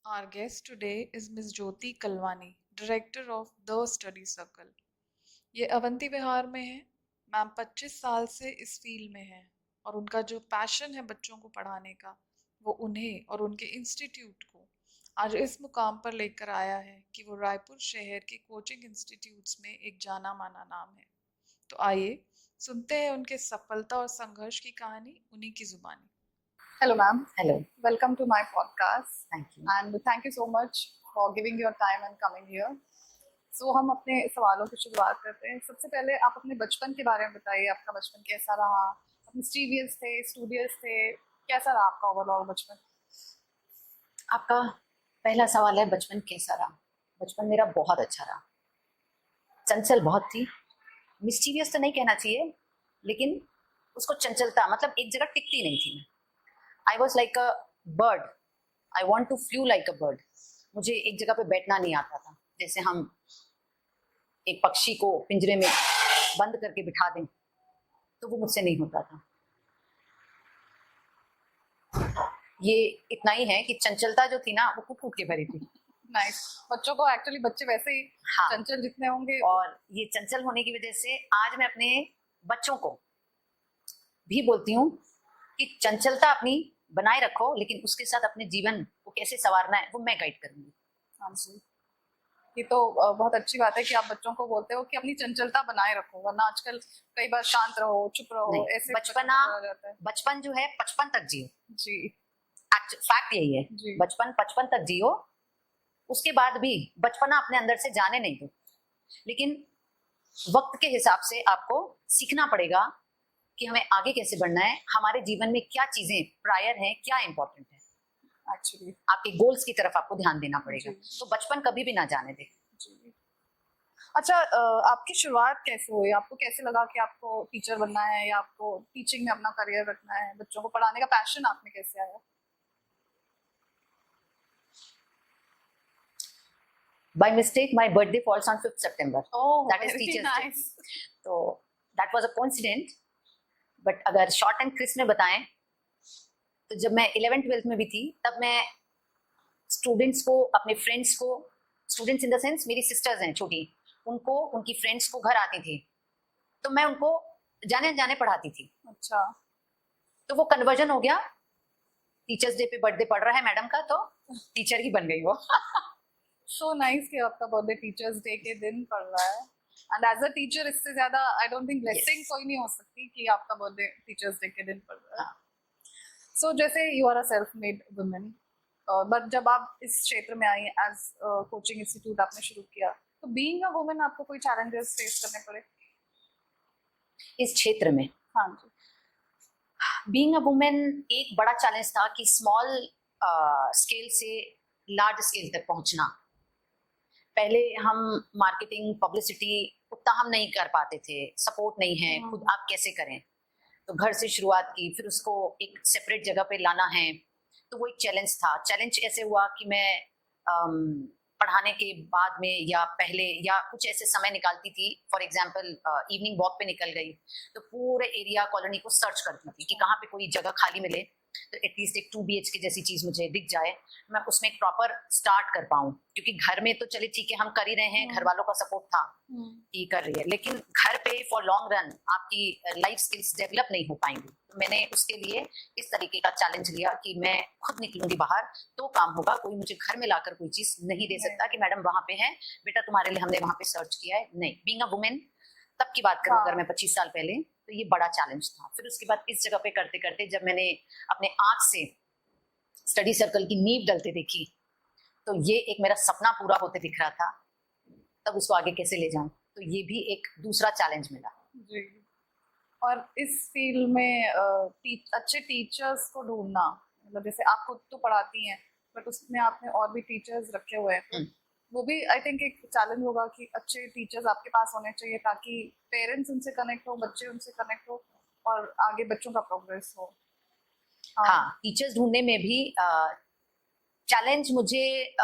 Our guest today is Ms. Jyoti Kalwani, Director of The Study Circle. ये अवंती विहार में है। Ma'am 25 साल से इस फील्ड में है और उनका जो पैशन है बच्चों को पढ़ाने का, वो उन्हें और उनके इंस्टीट्यूट को आज इस मुकाम पर लेकर आया है कि वो रायपुर शहर के कोचिंग इंस्टीट्यूट्स में एक जाना माना नाम है। तो आइए सुनते हैं उनके सफलता और संघर्ष की कहानी उन्हीं की जुबानी। Hello, ma'am. Hello. Welcome to my podcast. Thank you. And thank you so much for giving your time and coming here. So हम अपने सवालों की शुरुआत करते हैं। सबसे पहले आप अपने बचपन के बारे में बताइए। आपका बचपन कैसा रहा? आप मिस्टीरियस थे, स्टूडियस थे, कैसा रहा आपका ओवरऑल बचपन? आपका पहला सवाल है बचपन कैसा रहा। बचपन मेरा बहुत अच्छा रहा। चंचल बहुत थी। मिस्टीरियस तो नहीं कहना चाहिए, लेकिन उसको चंचलता मतलब एक जगह टिकती नहीं थी। I was like a bird. I want to fly like a bird. मुझे एक जगह पे बैठना नहीं आता था। जैसे हम एक पक्षी को पिंजरे में बंद करके बिठा दें तो वो मुझसे नहीं होता था। ये इतना ही है कि चंचलता जो थी ना वो कूट कूट के भरी थी। नाइस। बच्चों को एक्चुअली बच्चे वैसे ही हाँ। चंचल जितने होंगे। और ये चंचल होने की वजह से आज मैं अपने बच्चों को भी बोलती हूँ कि चंचलता अपनी बनाए रखो, लेकिन उसके साथ अपने जीवन को कैसे संवारना है वो मैं गाइड करूंगी। हाँ जी, ये तो बहुत अच्छी बात है कि आप बच्चों को बोलते हो कि अपनी चंचलता बनाए रखो, वरना आजकल कई बार शांत रहो, चुप रहो, ऐसे बचपन जो है 55 तक जियो जी। फैक्ट यही है जी। बचपन 55 तक जियो। उसके बाद भी बचपना अपने अंदर से जाने नहीं दो, लेकिन वक्त के हिसाब से आपको सीखना पड़ेगा कि हमें आगे कैसे बढ़ना है, हमारे जीवन में क्या चीजें प्रायर हैं, क्या इंपॉर्टेंट है। एक्चुअली आपके गोल्स की तरफ आपको ध्यान देना पड़ेगा। तो बचपन कभी भी ना जाने दे। अच्छा, आपकी शुरुआत कैसे हुई? आपको कैसे लगा कि आपको टीचर बनना है या आपको टीचिंग में अपना करियर रखना है? बच्चों को पढ़ाने का पैशन आप में कैसे आया? By mistake, my birthday falls on 5th September. Oh, that is very Teachers nice. Day. So that was a coincidence. But अगर शॉर्ट एंड क्रिस्प में बताएं तो जब मैं 11th-12th में भी थी तब मैं स्टूडेंट्स को, अपने फ्रेंड्स को, स्टूडेंट्स इन द सेंस मेरी सिस्टर्स हैं छोटी, उनको उनकी फ्रेंड्स को घर आती थी तो मैं उनको जाने जाने पढ़ाती थी। अच्छा। तो वो कन्वर्जन हो गया। टीचर्स डे पे बर्थडे पड़ रहा है मैडम का तो टीचर ही बन गई वो। सो नाइस कि आपका बर्थडे टीचर्स डे के दिन पड़ रहा है। एंड एज अ टीचर इससे ज्यादा आई डोंट थिंक ब्लेसिंग कोई नहीं हो सकती कि आपका बर्थडे टीचर्स डे के दिन पड़ रहा है। सो जैसे you are a self made women, but जब आप इस क्षेत्र में आई एज कोचिंग इंस्टीट्यूट आपने शुरू किया, तो बीइंग अ वुमेन आपको कोई चैलेंजेस फेस करने पड़े इस क्षेत्र में? हाँ जी। बीइंग अ वुमेन एक बड़ा चैलेंज था कि स्मॉल स्केल से लार्ज स्केल तक पहुंचना। पहले हम मार्केटिंग, पब्लिसिटी उतना हम नहीं कर पाते थे, सपोर्ट नहीं है, खुद आप कैसे करें। तो घर से शुरुआत की, फिर उसको एक सेपरेट जगह पे लाना है, तो वो एक चैलेंज था। चैलेंज ऐसे हुआ कि मैं पढ़ाने के बाद में या पहले या कुछ ऐसे समय निकालती थी, फॉर एग्जाम्पल इवनिंग वॉक पे निकल गई तो पूरे एरिया कॉलोनी को सर्च करती थी कि कहाँ पे कोई जगह खाली मिले तो एटलीस्ट एक 2 BHK जैसी चीज मुझे दिख जाए, मैं उसमें एक प्रॉपर स्टार्ट कर पाऊं। क्योंकि घर में तो चले ठीक है हम कर ही रहे हैं, घर वालों का सपोर्ट था कि कर रही है, लेकिन घर पे फॉर लॉन्ग रन आपकी लाइफ स्किल्स डेवलप नहीं हो पाएंगी। तो मैंने उसके लिए इस तरीके का चैलेंज लिया कि मैं खुद निकलूंगी बाहर तो काम होगा, कोई मुझे घर में लाकर कोई चीज नहीं दे सकता कि मैडम वहां पे है बेटा तुम्हारे लिए हमने वहां पे सर्च किया है। नहीं, बीइंग अ वुमेन तब की बात करूं अगर मैं 25 साल पहले, तो ये बड़ा चैलेंज था। फिर उसके बाद इस जगह पे करते करते जब मैंने अपने आंख से स्टडी सर्कल की नींव डलते देखी तो ये एक मेरा सपना पूरा होते दिख रहा था, तब उसको आगे कैसे ले जाऊं, तो ये भी एक दूसरा चैलेंज मिला जी। और इस फील्ड में अच्छे टीचर्स को ढूंढना, मतलब जैसे आप खुद तो पढ़ाती हैं बट उसमें आपने और भी टीचर्स रखे हुए हैं, तो वो भी आई थिंक एक चैलेंज होगा कि अच्छे टीचर्स आपके पास होने चाहिए ताकि पेरेंट्स उनसे कनेक्ट हो, बच्चे उनसे कनेक्ट हो और आगे बच्चों का प्रोग्रेस हो। हाँ, टीचर्स ढूंढने में भी चैलेंज मुझे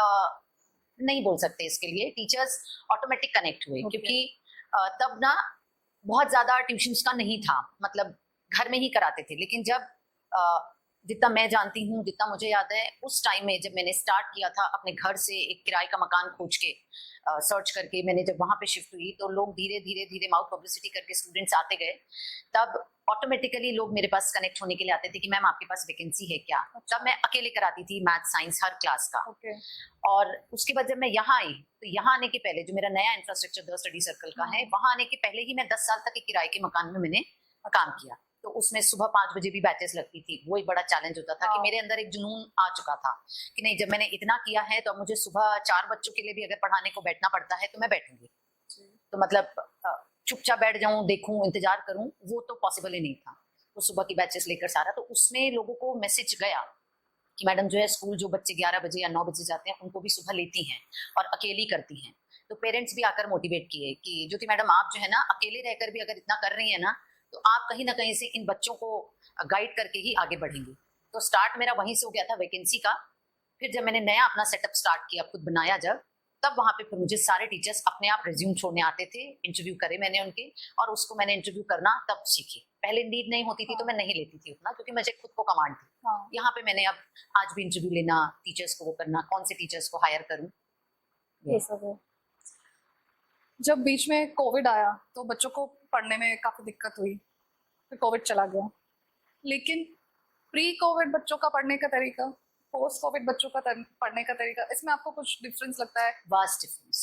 नहीं बोल सकते इसके लिए, टीचर्स ऑटोमेटिक कनेक्ट हुए क्योंकि तब ना बहुत ज्यादा ट्यूशंस का नहीं था, मतलब घर में ही कराते थे। लेकिन जब जितना मैं जानती हूँ, जितना मुझे याद है, उस टाइम में जब मैंने स्टार्ट किया था अपने घर से एक किराए का मकान खोज के सर्च करके, मैंने जब वहां पे शिफ्ट हुई तो लोग धीरे धीरे धीरे माउथ पब्लिसिटी करके स्टूडेंट्स आते गए। तब ऑटोमेटिकली लोग मेरे पास कनेक्ट होने के लिए आते थे कि मैम आपके पास वैकेंसी है क्या। तब मैं अकेले कराती थी मैथ साइंस हर क्लास का। ओके। और उसके बाद जब मैं यहाँ आई तो यहाँ आने के पहले जो मेरा नया इंफ्रास्ट्रक्चर द स्टडी सर्कल का है, वहां आने के पहले ही मैं 10 साल तक एक किराए के मकान में मैंने काम किया। तो उसमें सुबह 5 बजे भी बैचेस लगती थी। वो एक बड़ा चैलेंज होता था कि मेरे अंदर एक जुनून आ चुका था कि नहीं, जब मैंने इतना किया है तो अब मुझे सुबह 4 बच्चों के लिए भी अगर पढ़ाने को बैठना पड़ता है तो मैं बैठूंगी। तो मतलब चुपचाप बैठ जाऊं, देखूं, इंतजार करूं, वो तो पॉसिबल ही नहीं था। तो सुबह की बैचेस लेकर सारा, तो उसमें लोगों को मैसेज गया कि मैडम जो है स्कूल जो बच्चे 11 बजे या 9 बजे जाते हैं उनको भी सुबह लेती हैं और अकेली करती हैं। तो पेरेंट्स भी आकर मोटिवेट किए कि ज्योति मैडम आप जो है ना अकेले रहकर भी अगर इतना कर रही है ना, तो आप कहीं ना कहीं से इन बच्चों को गाइड करके ही आगे बढ़ेंगी। तो स्टार्ट मेरा वहीं से हो गया था, वैकेंसी का। फिर जब मैंने नया अपना सेटअप स्टार्ट किया, खुद बनाया जब, तब वहां पे फिर मुझे सारे टीचर्स अपने आप रिज्यूम छोड़ने आते थे। इंटरव्यू करे मैंने उनके, और उसको मैंने इंटरव्यू करना तब सीखी। पहले नीड नहीं होती थी तो मैं नहीं लेती थी उतना, क्योंकि मुझे खुद को कमांड थी। यहाँ पे मैंने अब आज भी इंटरव्यू लेना, टीचर्स को वो करना, कौन से टीचर्स को हायर करूँ। ये सब है। जब बीच में कोविड आया तो बच्चों को पढ़ने में काफी दिक्कत हुई, फिर कोविड चला गया। लेकिन प्री कोविड बच्चों का पढ़ने का तरीका, पोस्ट कोविड बच्चों का पढ़ने का तरीका, इसमें आपको कुछ डिफरेंस लगता है? Vast difference.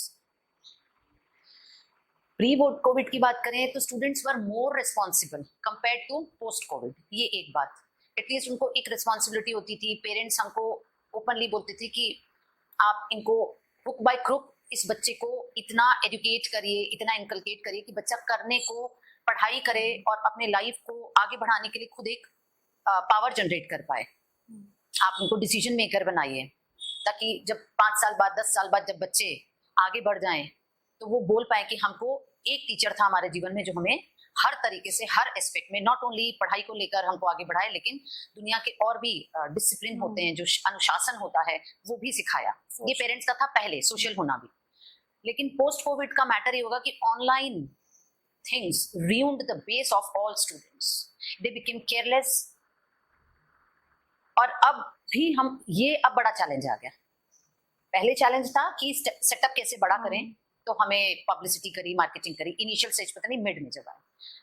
प्री कोविड की बात करें तो students were more responsible compare to post covid. ये एक बात, एटलीस्ट उनको एक रिस्पॉन्सिबिलिटी होती थी। पेरेंट्स हमको ओपनली बोलते थे कि आप इनको हुक बाय क्रुक इस बच्चे को इतना एजुकेट करिए, इतना इनकलकेट करिए कि बच्चा करने को, पढ़ाई करे और अपने लाइफ को आगे बढ़ाने के लिए खुद एक पावर जनरेट कर पाए। आप उनको डिसीजन मेकर बनाइए, ताकि जब 5 साल बाद, 10 साल बाद जब बच्चे आगे बढ़ जाएं तो वो बोल पाए कि हमको एक टीचर था हमारे जीवन में जो हमें हर तरीके से, हर एस्पेक्ट में, नॉट ओनली पढ़ाई को लेकर हमको आगे बढ़ाए, लेकिन दुनिया के और भी डिसिप्लिन होते हैं, जो अनुशासन होता है, वो भी सिखाया। ये पेरेंट्स का था पहले, सोशल होना भी। लेकिन पोस्ट कोविड का मैटर ये होगा कि online things ruined the base of all students. They became careless. और अब भी अब बड़ा चैलेंज आ गया। पहले चैलेंज था कि सेटअप कैसे बड़ा करें, तो हमें पब्लिसिटी करी, मार्केटिंग करी, इनिशियल स्टेज पता नहीं मिड में जब आए।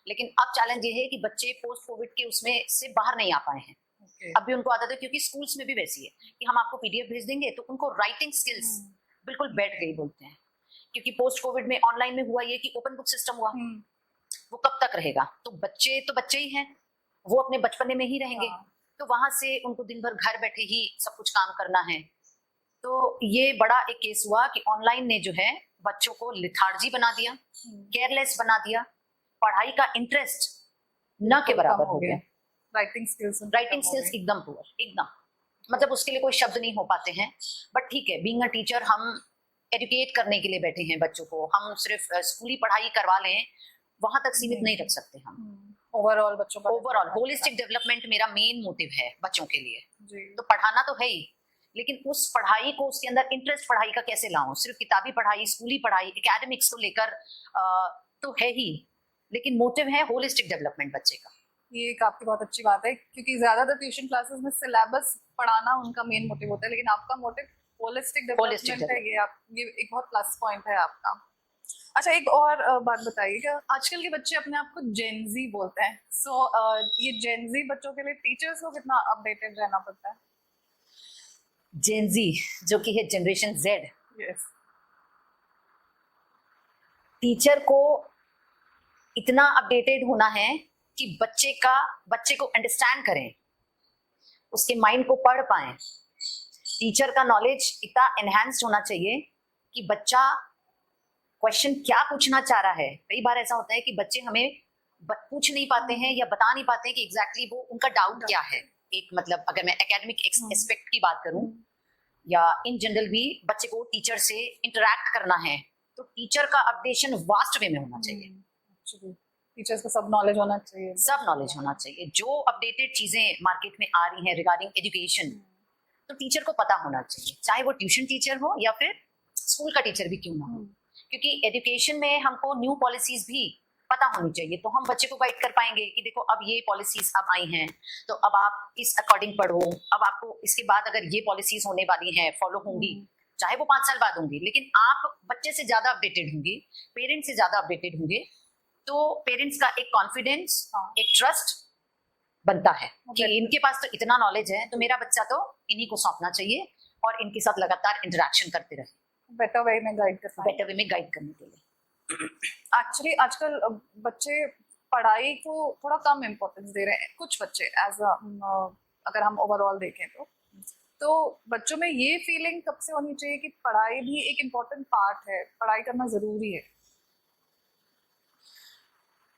लेकिन अब चैलेंज ये है कि बच्चे पोस्ट कोविड के उसमें से बाहर नहीं आ पाए हैं। अब भी उनको आदत है, क्योंकि स्कूल्स में भी वैसी है कि हम आपको पीडीएफ भेज देंगे, तो उनको राइटिंग स्किल्स बिल्कुल बैठ गई बोलते हैं। क्योंकि पोस्ट कोविड में ऑनलाइन में हुआ ये कि ओपन बुक सिस्टम हुआ, वो कब तक रहेगा? तो बच्चे ही हैं, वो अपने बचपने में ही रहेंगे। तो वहां से उनको दिन भर घर बैठे ही सब कुछ काम करना है। तो ये बड़ा एक केस हुआ कि ऑनलाइन ने जो है बच्चों को लिथार्जी बना दिया, केयरलेस बना दिया, पढ़ाई का इंटरेस्ट न के बराबर हो गया। राइटिंग स्किल्स एकदम पुअर, एकदम, मतलब उसके लिए कोई शब्द नहीं हो पाते हैं। बट ठीक है, बीइंग अ टीचर हम एजुकेट करने के लिए बैठे हैं बच्चों को। हम सिर्फ स्कूली पढ़ाई करवा लें वहां तक सीमित नहीं रख सकते हम। ओवरऑल बच्चों का, ओवरऑल होलिस्टिक डेवलपमेंट मेरा मेन मोटिव है बच्चों के लिए। तो पढ़ाना तो है ही, लेकिन उस पढ़ाई को, उसके अंदर इंटरेस्ट पढ़ाई का कैसे लाऊं? सिर्फ किताबी पढ़ाई, स्कूली पढ़ाई, एकेडमिक्स को लेकर तो है ही, लेकिन मोटिव है होलिस्टिक डेवलपमेंट बच्चे का। ये एक आपकी बहुत अच्छी बात है, क्योंकि ज्यादातर ट्यूशन क्लासेस में सिलेबस पढ़ाना उनका मेन मोटिव होता है, लेकिन आपका मोटिव होलिस्टिक डेवलपमेंट है। ये एक बहुत प्लस पॉइंट है आपका। अच्छा, एक और बात बताइए, क्या आजकल के बच्चे अपने आप को जेनजी बोलते हैं, ये जेनजी बच्चों के लिए टीचर्स को कितना अपडेटेड रहना पड़ता है? जेनजी जो कि है जनरेशन जेड, यस, टीचर को इतना अपडेटेड होना है कि बच्चे को अंडरस्टैंड करें, उसके माइंड को पढ़ पाए। टीचर का नॉलेज इतना एनहांस्ड होना चाहिए कि बच्चा क्वेश्चन क्या पूछना चाह रहा है। कई बार ऐसा होता है कि बच्चे हमें पूछ नहीं पाते हैं या बता नहीं पाते हैं कि एग्जैक्टली वो उनका डाउट क्या है। एक मतलब अगर मैं एकेडमिक एस्पेक्ट की बात करूं या इन जनरल भी बच्चे को टीचर से इंटरैक्ट करना है, तो टीचर का अपडेशन वास्ट वे में होना चाहिए। टीचर्स को सब नॉलेज होना चाहिए, सब नॉलेज होना चाहिए। जो अपडेटेड चीजें मार्केट में आ रही हैं रिगार्डिंग एजुकेशन, तो टीचर को पता होना चाहिए, चाहे वो ट्यूशन टीचर हो या फिर स्कूल का टीचर भी क्यों ना हो। क्योंकि एजुकेशन में हमको न्यू पॉलिसीज भी पता होनी चाहिए, तो हम बच्चे को गाइड कर पाएंगे कि देखो अब ये पॉलिसीज अब आई हैं, तो अब आप इस अकॉर्डिंग पढ़ो, अब आपको इसके बाद अगर ये पॉलिसीज होने वाली हैं, फॉलो होंगी, चाहे वो 5 साल बाद होंगी, लेकिन आप बच्चे से ज्यादा अपडेटेड होंगे, पेरेंट्स से ज्यादा अपडेटेड होंगे, तो पेरेंट्स का एक कॉन्फिडेंस, एक ट्रस्ट बनता है कि इनके पास तो इतना नॉलेज है, तो मेरा बच्चा तो इन्हीं को सौंपना चाहिए और इनके साथ लगातार इंटरेक्शन करते रहे, बेटर वे में गाइड कर पाए। बेटर वे में गाइड करने के लिए। एक्चुअली आजकल बच्चे पढ़ाई को थोड़ा कम इम्पोर्टेंस दे रहे हैं, कुछ बच्चे एज अगर हम ओवरऑल देखें तो बच्चों में ये फीलिंग कब से होनी चाहिए कि पढ़ाई भी एक इम्पोर्टेंट पार्ट है, पढ़ाई करना जरूरी है?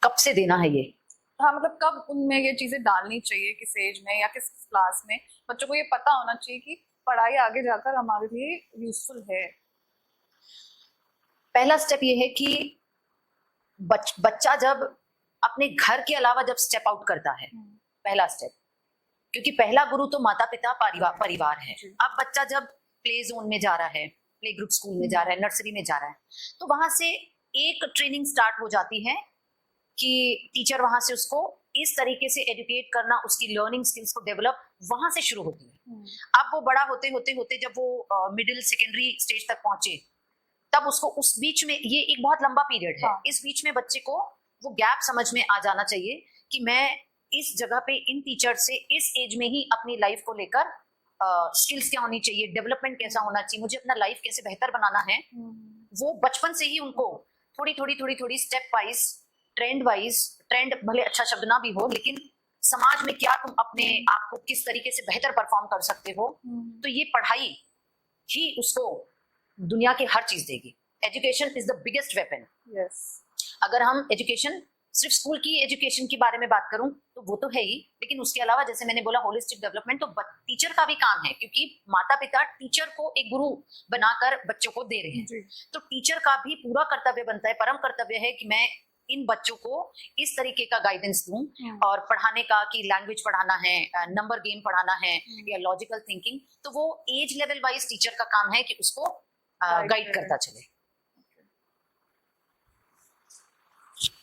कब से देना है ये? हाँ, मतलब कब उनमें ये चीजें डालनी चाहिए, किस एज में या किस क्लास में बच्चों को ये पता होना चाहिए कि पढ़ाई आगे जाकर हमारे लिए यूजफुल है? पहला स्टेप ये है कि बच्चा जब अपने घर के अलावा जब स्टेप आउट करता है, पहला स्टेप, क्योंकि पहला गुरु तो माता पिता परिवार है। अब बच्चा जब प्ले जोन में जा रहा है, प्ले ग्रुप स्कूल में जा रहा है, नर्सरी में जा रहा है, तो वहां से एक ट्रेनिंग स्टार्ट हो जाती है कि टीचर वहां से उसको इस तरीके से एजुकेट करना, उसकी लर्निंग स्किल्स को डेवलप वहां से शुरू होती है। अब वो बड़ा होते होते होते जब वो मिडिल सेकेंडरी स्टेज तक पहुंचे, तब उसको उस बीच में, ये एक बहुत लंबा पीरियड है, इस बीच में बच्चे को वो गैप समझ में आ जाना चाहिए कि मैं इस जगह पे इन टीचर से इस एज में ही अपनी लाइफ को लेकर स्किल्स क्या होनी चाहिए, डेवलपमेंट कैसा होना चाहिए, मुझे अपना लाइफ कैसे बेहतर बनाना है, वो बचपन से ही उनको थोड़ी स्टेप वाइज, ट्रेंड भले अच्छा शब्द ना भी हो, लेकिन समाज में क्या तुम अपने आप को किस तरीके से बेहतर परफॉर्म कर सकते हो, तो ये पढ़ाई ही उसको दुनिया की हर चीज देगी। Education is the biggest weapon. अगर हम एजुकेशन, सिर्फ स्कूल की एजुकेशन के बारे में बात करूं तो वो तो है ही, लेकिन उसके अलावा जैसे मैंने बोला होलिस्टिक डेवलपमेंट, तो टीचर का भी काम है, क्योंकि माता पिता टीचर को एक गुरु बनाकर बच्चों को दे रहे हैं, तो टीचर का भी पूरा कर्तव्य बनता है, परम कर्तव्य है कि मैं इन बच्चों को इस तरीके का गाइडेंस दूं, और पढ़ाने का कि लैंग्वेज पढ़ाना है, नंबर गेम पढ़ाना है या लॉजिकल थिंकिंग, तो वो एज लेवल वाइज टीचर का काम है कि उसको गाइड करता चले।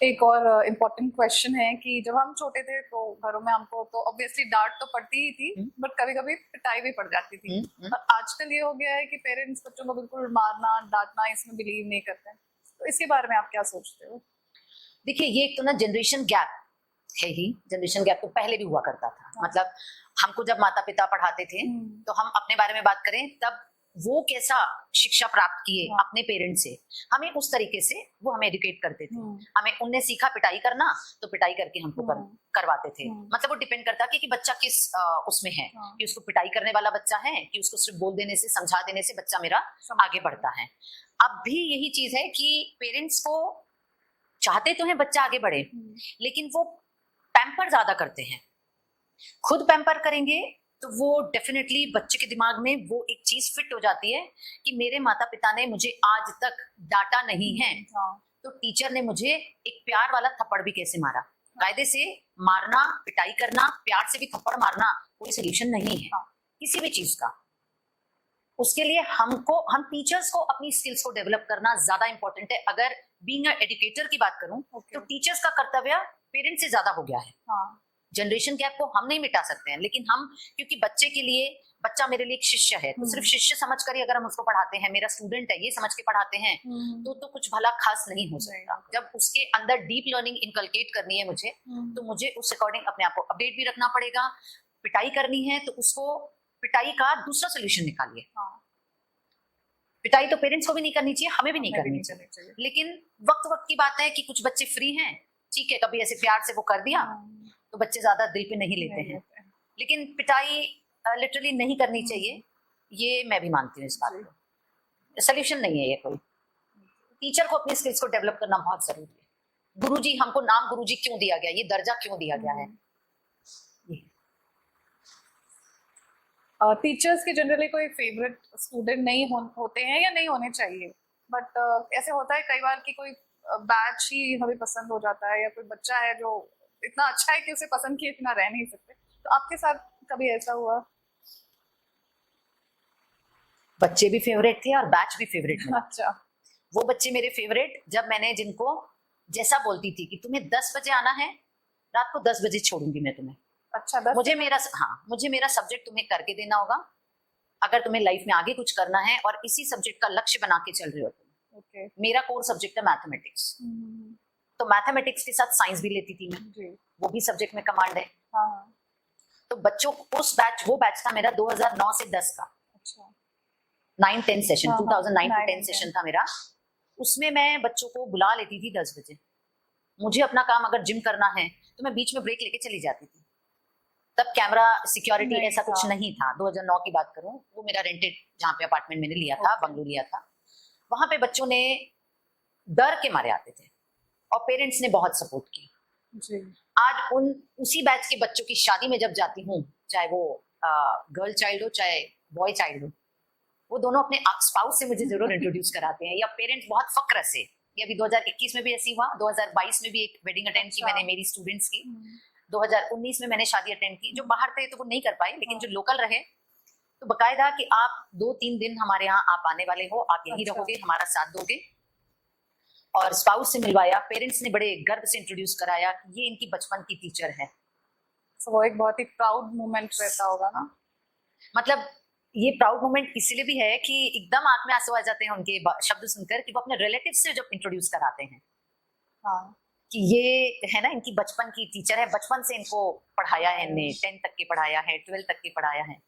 एक और इम्पोर्टेंट क्वेश्चन है कि जब हम छोटे थे तो घरों में हमको तो ऑब्वियसली डांट तो पड़ती ही थी, बट कभी कभी पिटाई भी पड़ जाती थी। और आजकल ये हो गया है कि पेरेंट्स बच्चों को बिल्कुल मारना, डांटना, इसमें बिलीव नहीं करते हैं, तो इसके बारे में आप क्या सोचते हो? देखिए, ये एक तो ना जनरेशन गैप है ही, जनरेशन गैप तो पहले भी हुआ करता था। मतलब हमको जब माता पिता पढ़ाते थे, तो हम अपने बारे में बात करें, तब वो कैसा शिक्षा प्राप्त किए अपने पेरेंट्स से, हमें उस तरीके से वो हमें एजुकेट करते थे। हमें उनने सीखा पिटाई करना, तो पिटाई करके हमको करवाते थे। मतलब वो डिपेंड करता कि बच्चा किस उसमें है, कि उसको पिटाई करने वाला बच्चा है, कि उसको सिर्फ बोल देने से, समझा देने से बच्चा मेरा आगे बढ़ता है। अब भी यही चीज है कि पेरेंट्स को चाहते तो हैं बच्चा आगे बढ़े, लेकिन वो पैम्पर ज्यादा करते हैं। खुद पैम्पर करेंगे तो वो डेफिनेटली बच्चे के दिमाग में वो एक चीज फिट हो जाती है कि मेरे माता पिता ने मुझे आज तक डांटा नहीं है, तो टीचर ने मुझे एक प्यार वाला थप्पड़ भी कैसे मारा। कायदे से मारना, पिटाई करना, प्यार से भी थप्पड़ मारना कोई सोल्यूशन नहीं है किसी भी चीज का। उसके लिए हम टीचर्स को अपनी स्किल्स को डेवलप करना ज्यादा इंपॉर्टेंट है। अगर बीइंग एजुकेटर की बात करूं, तो टीचर्स का कर्तव्य पेरेंट्स से ज्यादा हो गया है। जनरेशन गैप को हम नहीं मिटा सकते हैं, लेकिन हम, क्योंकि बच्चे के लिए, बच्चा मेरे लिए एक शिष्य है, तो सिर्फ शिष्य समझ कर ही अगर हम उसको पढ़ाते हैं, मेरा स्टूडेंट है ये समझ के पढ़ाते हैं, तो कुछ भला खास नहीं हो सकता। जब उसके अंदर डीप लर्निंग इनकलकेट करनी है मुझे, तो मुझे उस अकॉर्डिंग अपने आप को अपडेट भी रखना पड़ेगा। पिटाई करनी है तो उसको पिटाई का दूसरा सोल्यूशन निकालिए। पिटाई तो पेरेंट्स को भी नहीं करनी चाहिए, हमें भी नहीं करनी चाहिए, लेकिन वक्त वक्त की बात है कि कुछ बच्चे फ्री हैं, ठीक है, कभी ऐसे प्यार से वो कर दिया तो बच्चे ज्यादा दिल पे नहीं लेते हैं, लेकिन पिटाई लिटरली नहीं करनी चाहिए, ये मैं भी मानती हूँ। इस बात को सोल्यूशन नहीं है ये कोई। टीचर को अपनी स्किल्स को डेवलप करना बहुत जरूरी है। गुरुजी, हमको नाम गुरुजी क्यों दिया गया, ये दर्जा क्यों दिया गया है? टीचर्स के जनरली कोई फेवरेट स्टूडेंट नहीं होते हैं या नहीं होने चाहिए, बट ऐसे होता है कई बार कि कोई बैच ही हमें पसंद हो जाता है, या कोई बच्चा है जो इतना अच्छा है कि उसे पसंद किए इतना रह नहीं सकते। तो आपके साथ कभी ऐसा हुआ? बच्चे भी फेवरेट थे और बैच भी फेवरेट थे। अच्छा। वो बच्चे मेरे फेवरेट जब मैंने जैसा बोलती थी कि तुम्हें 10 बजे आना है, रात को 10 बजे छोड़ूंगी मैं तुम्हें। अच्छा, 10 मुझे मेरा सब्जेक्ट तुम्हें करके देना होगा, अगर तुम्हें लाइफ में आगे कुछ करना है और इसी सब्जेक्ट का लक्ष्य बना के चल रहे हो तुम। ओके। मेरा कोर सब्जेक्ट है मैथमेटिक्स, तो मैथमेटिक्स के साथ साइंस भी लेती थी मैं जी। वो भी सब्जेक्ट में कमांड है। हाँ। तो बच्चों वो बैच था मेरा 2009 से 10 का। अच्छा। 9-10 सेशन, हाँ, 2009 to 10 9 सेशन था मेरा। उसमें मैं बच्चों को बुला लेती थी 10 बजे। मुझे अपना काम अगर जिम करना है तो मैं बीच में ब्रेक लेके चली जाती थी। तब कैमरा सिक्योरिटी नहीं ऐसा कुछ था। नहीं था। 2009 की बात करूं, वो मेरा रेंटेड जहाँ पे अपार्टमेंट मैंने लिया था, बंगलो लिया था, वहां पे बच्चों ने डर के मारे आते थे और पेरेंट्स ने बहुत सपोर्ट की जी। आज उसी बैच के बच्चों की शादी में जब जाती हूँ, चाहे वो गर्ल चाइल्ड हो चाहे बॉय चाइल्ड हो, वो दोनों अपने स्पाउस से मुझे जरूर इंट्रोड्यूस कराते हैं, या पेरेंट्स बहुत फक्र से। ये अभी 2021 में भी ऐसी हुआ, 2022 में भी एक वेडिंग अटेंड की मैंने मेरी स्टूडेंट्स की, 2019 में मैंने शादी अटेंड की। जो बाहर थे तो वो नहीं कर पाए, लेकिन जो लोकल रहे तो बकायदा कि आप 2-3 दिन हमारे यहाँ आप आने वाले हो, आप यही रहोगे, हमारा साथ दोगे। और स्पाउस से मिलवाया, पेरेंट्स ने बड़े गर्व से इंट्रोड्यूस कराया कि ये इनकी बचपन की टीचर है। तो वो एक बहुत ही प्राउड मोमेंट रहता होगा ना। मतलब ये प्राउड मोमेंट इसलिए भी है कि एकदम आंख में आंसू आ जाते हैं उनके शब्द सुनकर कि वो अपने रिलेटिव से जब इंट्रोड्यूस कराते हैं। हाँ। कि ये है ना इनकी बचपन की टीचर है, बचपन से इनको पढ़ाया है, इन्हें 10 तक के पढ़ाया है, 12 तक के पढ़ाया है।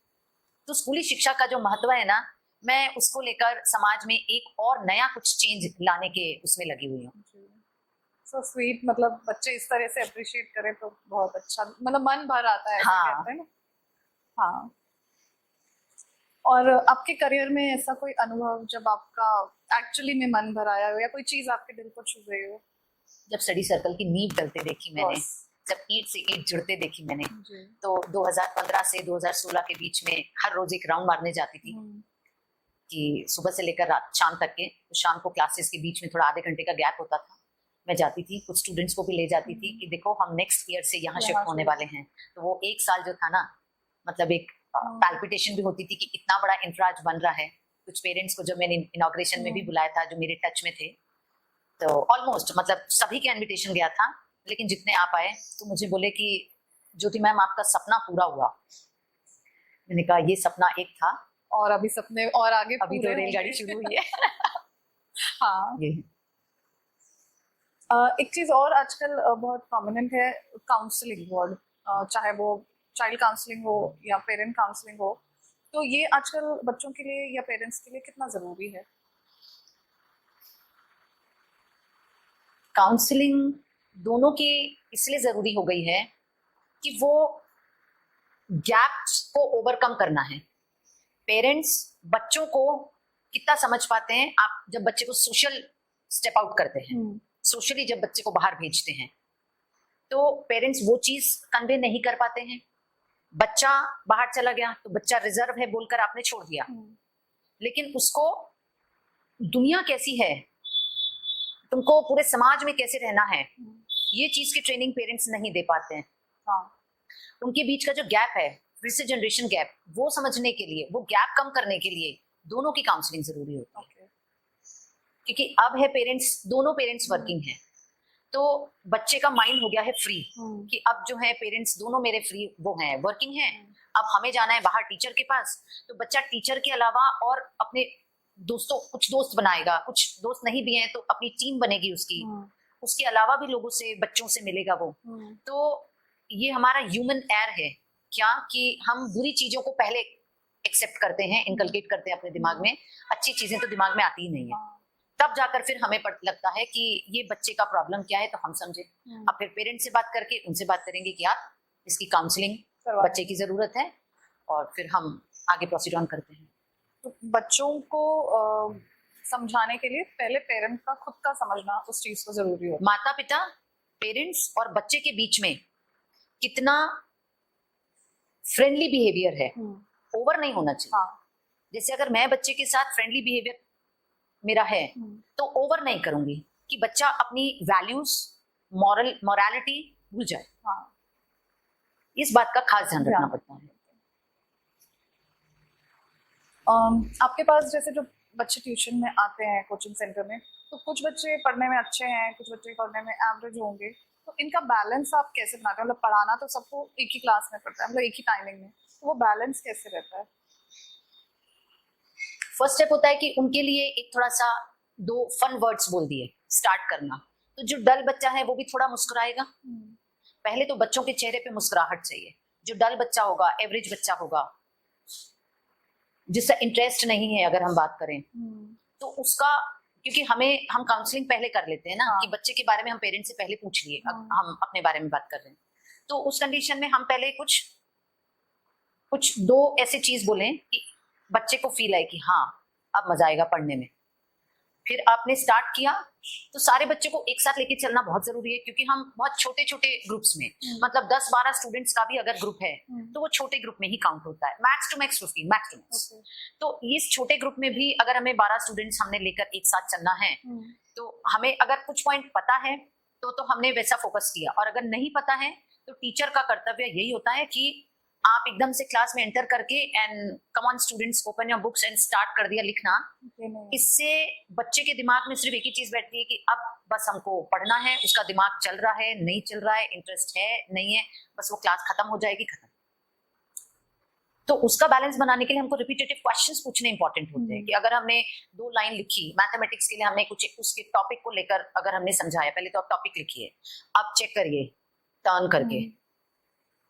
तो स्कूली शिक्षा का जो महत्व है ना, मैं उसको लेकर समाज में एक और नया कुछ चेंज लाने के उसमें लगी हुई हूँ। सो स्वीट, मतलब बच्चे इस तरह से अप्रिशिएट करें तो बहुत अच्छा, मतलब मन भर आता है, हाँ। कहते हैं ना। हाँ। और आपके करियर में ऐसा कोई अनुभव जब आपका एक्चुअली में मन भर आया हो, या कोई चीज आपके दिल को छू गई हो? जब स्टडी सर्कल की नींव डलते देखी मैंने, जब ईंट से ईंट जुड़ते देखी मैंने, तो 2015 से 2016 के बीच में हर रोज एक राउंड मारने जाती थी कि सुबह से लेकर रात शाम तक के, तो शाम को क्लासेस के बीच में थोड़ा आधे घंटे का गैप होता था, मैं जाती थी, कुछ स्टूडेंट्स को भी ले जाती थी कि देखो हम नेक्स्ट ईयर से यहाँ शिफ्ट होने वाले हैं। तो वो एक साल जो था ना, मतलब एक पैल्पिटेशन भी होती थी कि इतना बड़ा इंफ्राज बन रहा है। कुछ पेरेंट्स को जब मैंने इनॉग्रेशन में भी बुलाया था जो मेरे टच में थे, तो ऑलमोस्ट मतलब सभी के इनविटेशन गया था, लेकिन जितने आप आए तो मुझे बोले कि ज्योति मैम आपका सपना पूरा हुआ। मैंने कहा ये सपना एक था और अभी सपने और आगे अभी तो रेलगाड़ी शुरू हुई है। हाँ। ये एक चीज और आजकल बहुत प्रोमिनेंट है, काउंसलिंग वर्ड, चाहे वो चाइल्ड काउंसलिंग हो या पेरेंट काउंसलिंग हो, तो ये आजकल बच्चों के लिए या पेरेंट्स के लिए कितना जरूरी है? काउंसलिंग दोनों की इसलिए जरूरी हो गई है कि वो गैप्स को ओवरकम करना है। पेरेंट्स बच्चों को कितना समझ पाते हैं, आप जब बच्चे को सोशल स्टेप आउट करते हैं, सोशली जब बच्चे को बाहर भेजते हैं, तो पेरेंट्स वो चीज कन्वे नहीं कर पाते हैं। बच्चा बाहर चला गया तो बच्चा रिजर्व है बोलकर आपने छोड़ दिया, लेकिन उसको दुनिया कैसी है, तुमको पूरे समाज में कैसे रहना है, ये चीज की ट्रेनिंग पेरेंट्स नहीं दे पाते हैं। हाँ। उनके बीच का जो गैप है, फिर से जनरेशन गैप, वो समझने के लिए, वो गैप कम करने के लिए दोनों की काउंसलिंग जरूरी होती है। क्योंकि अब है पेरेंट्स, दोनों पेरेंट्स वर्किंग हैं, तो बच्चे का माइंड हो गया है फ्री कि अब जो है पेरेंट्स दोनों मेरे फ्री वो हैं, वर्किंग हैं, अब हमें जाना है बाहर टीचर के पास, तो बच्चा टीचर के अलावा और अपने दोस्तों, कुछ दोस्त बनाएगा, कुछ दोस्त नहीं भी हैं तो अपनी टीम बनेगी उसकी, उसके अलावा भी लोगों से, बच्चों से मिलेगा वो। तो ये हमारा ह्यूमन एयर है क्या, कि हम बुरी चीजों को पहले एक्सेप्ट करते हैं, इनकलकेट करते हैं अपने दिमाग में, अच्छी चीजें तो दिमाग में आती ही नहीं है। तब जाकर फिर हमें लगता है कि ये बच्चे का प्रॉब्लम क्या है, तो हम समझे। अब फिर पेरेंट्स से बात करके उनसे बात करेंगे कि यार इसकी काउंसलिंग बच्चे की जरूरत है, और फिर हम आगे प्रोसीड ऑन करते हैं। तो बच्चों को समझाने के लिए पहले पेरेंट का खुद का समझना उस चीज को जरूरी हो। माता पिता, पेरेंट्स और बच्चे के बीच में कितना फ्रेंडली बिहेवियर है, ओवर नहीं होना चाहिए। हाँ। जैसे अगर मैं बच्चे के साथ फ्रेंडली बिहेवियर मेरा है तो ओवर नहीं करूंगी कि बच्चा अपनी वैल्यूज, मॉरलिटी भूल जाए। हाँ। इस बात का खास ध्यान रखना पड़ता है। आपके पास जैसे जो बच्चे ट्यूशन में आते हैं कोचिंग सेंटर में, तो कुछ बच्चे पढ़ने में अच्छे हैं, कुछ बच्चे पढ़ने में एवरेज होंगे, तो इनका बैलेंस आप कैसे बनाते हैं? मतलब पढ़ाना तो सबको एक ही क्लास में पड़ता है, मतलब एक ही टाइमिंग में, तो वो बैलेंस कैसे रहता है? फर्स्ट स्टेप होता है कि उनके लिए एक थोड़ा सा 2 फन वर्ड्स बोल दिए स्टार्ट करना। तो जो डल बच्चा है वो भी थोड़ा मुस्कुराएगा। पहले तो बच्चों के चेहरे पे मुस्कुराहट चाहिए। जो डल बच्चा होगा, एवरेज बच्चा होगा, जिसका इंटरेस्ट नहीं है अगर हम बात करें, तो उसका, क्योंकि हम काउंसलिंग पहले कर लेते हैं ना, कि बच्चे के बारे में हम पेरेंट्स से पहले पूछ लिए, हम अपने बारे में बात कर रहे हैं, तो उस कंडीशन में हम पहले कुछ 2 ऐसे चीज बोलें कि बच्चे को फील आए कि हाँ अब मजा आएगा पढ़ने में। फिर आपने स्टार्ट किया तो सारे बच्चों को एक साथ लेके चलना बहुत जरूरी है, क्योंकि हम बहुत छोटे छोटे ग्रुप्स में, मतलब 10-12 स्टूडेंट्स का भी अगर ग्रुप है तो वो छोटे ग्रुप में ही काउंट होता है, max to max 15, max to max. तो इस छोटे ग्रुप में भी अगर हमें 12 स्टूडेंट्स हमने लेकर एक साथ चलना है, तो हमें अगर कुछ पॉइंट पता है तो हमने वैसा फोकस किया, और अगर नहीं पता है तो टीचर का कर्तव्य यही होता है कि आप एकदम से क्लास में एंटर करके and come on students open your books and start कर दिया लिखना। इससे बच्चे के दिमाग में सिर्फ एक ही चीज बैठती है कि अब बस हमको पढ़ना है, उसका दिमाग चल रहा है नहीं चल रहा है, इंटरेस्ट है नहीं है, बस वो क्लास खत्म हो जाएगी, खत्म। तो उसका बैलेंस बनाने के लिए हमको रिपीटेटिव क्वेश्चंस पूछने इंपॉर्टेंट होते हैं, कि अगर हमने 2 लाइन लिखी मैथमेटिक्स के लिए, हमने कुछ उसके टॉपिक को लेकर अगर हमने समझाया, पहले तो आप टॉपिक लिखिए, आप चेक करिए टर्न करके,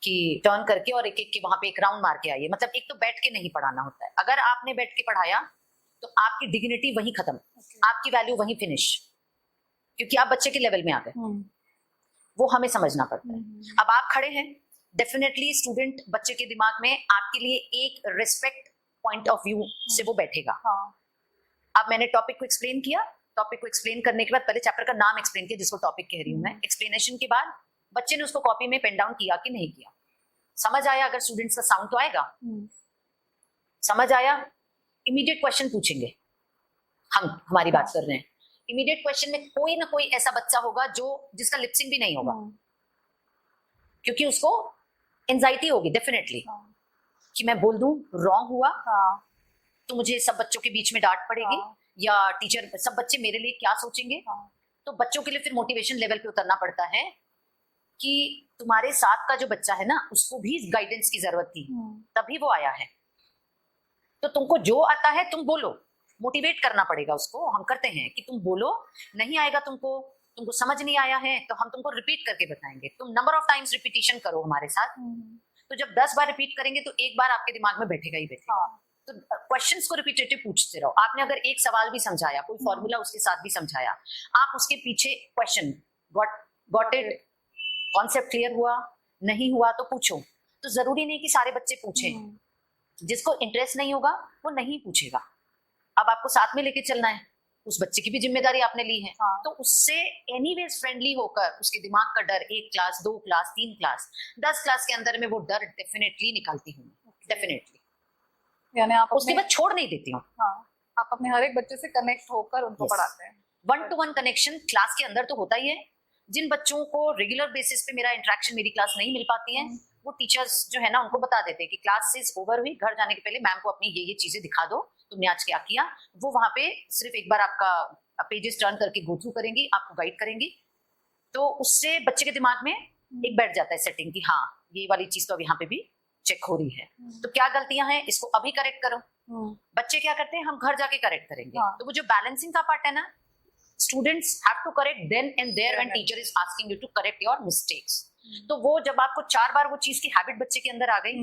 कि टर्न करके और एक एक के वहां पे एक राउंड मार के आइए। मतलब एक तो बैठ के नहीं पढ़ाना होता है, अगर आपने बैठ के पढ़ाया तो आपकी डिग्निटी वहीं खत्म, आपकी वैल्यू वहीं फिनिश, क्योंकि आप बच्चे के लेवल में आ गए, वो हमें समझना पड़ता है। अब आप खड़े हैं, डेफिनेटली स्टूडेंट बच्चे के दिमाग में आपके लिए एक रिस्पेक्ट पॉइंट ऑफ व्यू से वो बैठेगा। अब मैंने टॉपिक को एक्सप्लेन किया, टॉपिक को एक्सप्लेन करने के बाद पहले चैप्टर का नाम एक्सप्लेन किया, जिसको टॉपिक कह रही हूं मैं। एक्सप्लेनेशन के बाद बच्चे ने उसको कॉपी में पेन डाउन किया कि नहीं किया, समझ आया? अगर स्टूडेंट्स का साउंड तो आएगा, समझ आया? इमीडिएट क्वेश्चन पूछेंगे, हमारी बात कर रहे हैं, इमीडिएट क्वेश्चन में कोई ना कोई ऐसा बच्चा होगा जिसका लिपसिंग भी नहीं होगा, क्योंकि उसको एंजाइटी होगी डेफिनेटली, कि मैं बोल दूं रॉन्ग हुआ तो मुझे सब बच्चों के बीच में डांट पड़ेगी, या टीचर सब बच्चे मेरे लिए क्या सोचेंगे। तो बच्चों के लिए फिर मोटिवेशन लेवल पे उतरना पड़ता है कि तुम्हारे साथ का जो बच्चा है ना, उसको भी गाइडेंस की जरूरत थी, तभी वो आया है। तो तुमको जो आता है तुम बोलो, मोटिवेट करना पड़ेगा उसको। हम करते हैं कि तुम बोलो, नहीं आएगा तुमको समझ नहीं आया है तो हम तुमको रिपीट करके बताएंगे, तुम नंबर ऑफ टाइम्स रिपीटिशन करो हमारे साथ। तो जब 10 बार रिपीट करेंगे तो एक बार आपके दिमाग में बैठेगा ही बैठेगा। तो क्वेश्चंस को रिपीटेटिव पूछते रहो। आपने अगर एक सवाल भी समझाया, कोई फॉर्मूला उसके साथ भी समझाया, आप उसके पीछे question, got it, concept clear हुआ, नहीं हुआ तो पूछो। तो जरूरी नहीं कि सारे बच्चे पूछें, जिसको इंटरेस्ट नहीं होगा वो नहीं पूछेगा। अब आपको साथ में लेके चलना है, उस बच्चे की भी जिम्मेदारी आपने ली है। तो उससे एनीवेज फ्रेंडली होकर उसके दिमाग का डर 1 क्लास 2 क्लास 3 क्लास 10 क्लास के अंदर में वो डर डेफिनेटली निकालती हूँ, डेफिनेटली। यानी आप उसके बाद छोड़ नहीं देती हूँ। आप अपने हर एक बच्चे से कनेक्ट होकर उनको पढ़ाते हैं। 1-to-1 कनेक्शन क्लास के अंदर तो होता ही है। जिन बच्चों को रेगुलर बेसिस पे मेरा इंटरेक्शन, मेरी क्लास नहीं मिल पाती है, वो टीचर्स जो है ना उनको बता देते हैं कि क्लासेस ओवर हुई, घर जाने के पहले मैम को अपनी ये चीजें दिखा दो, तुमने आज क्या किया। वो वहां पे सिर्फ एक बार आपका पेजेस टर्न करके गो थ्रू करेंगी, आपको गाइड करेंगी। तो उससे बच्चे के दिमाग में एक बैठ जाता है सेटिंग कि हाँ ये वाली चीज तो अब यहाँ पे भी चेक हो रही है, तो क्या गलतियां हैं इसको अभी करेक्ट करो। बच्चे क्या करते हैं, हम घर जाके करेक्ट करेंगे। तो वो जो बैलेंसिंग का पार्ट है ना, students have to correct then and there when teacher is asking you to correct your mistakes। तो वो जब आपको 4 बार वो चीज की हैबिट बच्चे के अंदर आ गई,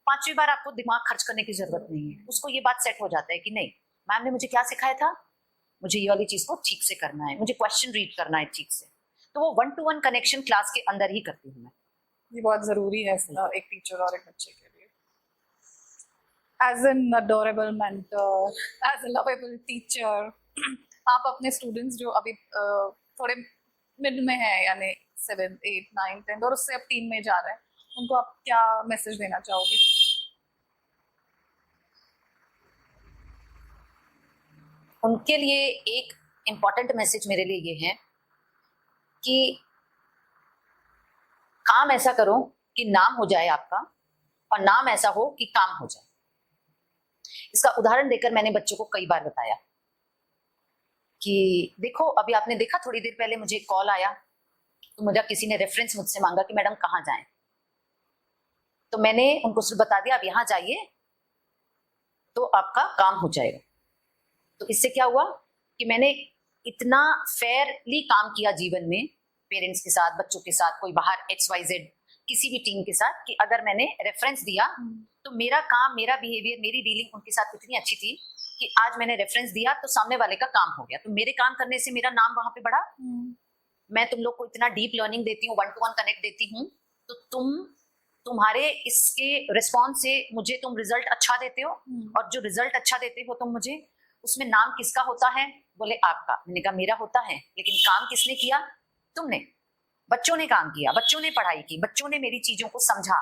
5वीं बार आपको दिमाग खर्च करने की जरूरत नहीं है। उसको ये बात सेट हो जाता है कि नहीं, मैम ने मुझे क्या सिखाया था, मुझे ये वाली चीज को ठीक से करना है, मुझे क्वेश्चन रीड करना है ठीक से। तो वो 1-to-1 कनेक्शन क्लास के अंदर ही करती हूँ मैं। ये बहुत जरूरी है एक टीचर और एक बच्चे के लिए। As an adorable mentor, as a lovable teacher, आप अपने स्टूडेंट्स जो अभी थोड़े मिड में हैं, यानी 7th 8th 9th 10th और उससे अब 3 में जा रहे हैं, उनको आप क्या मैसेज देना चाहोगे? उनके लिए एक इम्पॉर्टेंट मैसेज मेरे लिए ये है कि काम ऐसा करो कि नाम हो जाए आपका, और नाम ऐसा हो कि काम हो जाए। इसका उदाहरण देकर मैंने बच्चों को कई बार बताया कि देखो, अभी आपने देखा थोड़ी देर पहले मुझे कॉल आया, तो मुझे किसी ने रेफरेंस मुझसे मांगा कि मैडम कहाँ जाएं, तो मैंने उनको सिर्फ बता दिया आप यहाँ जाइए तो आपका काम हो जाएगा। तो इससे क्या हुआ कि मैंने इतना फेयरली काम किया जीवन में, पेरेंट्स के साथ, बच्चों के साथ, कोई बाहर XYZ किसी भी टीम के साथ, कि अगर मैंने रेफरेंस दिया तो मेरा काम, मेरा बिहेवियर, मेरी डीलिंग उनके साथ इतनी अच्छी थी कि आज मैंने रेफरेंस दिया तो सामने वाले का काम हो गया। तो मेरे काम करने से मेरा नाम वहां पे बढ़ा। मैं तुम लोग को इतना डीप लर्निंग देती हूँ, 1-to-1 कनेक्ट देती हूँ, तो तुम्हारे इसके रिस्पॉन्स से मुझे तुम रिजल्ट अच्छा देते हो, और जो रिजल्ट अच्छा देते हो तुम मुझे, उसमें नाम किसका होता है? बोले आपका। मैंने कहा मेरा होता है, लेकिन काम किसने किया? तुमने। बच्चों ने काम किया, बच्चों ने पढ़ाई की, बच्चों ने मेरी चीजों को समझा,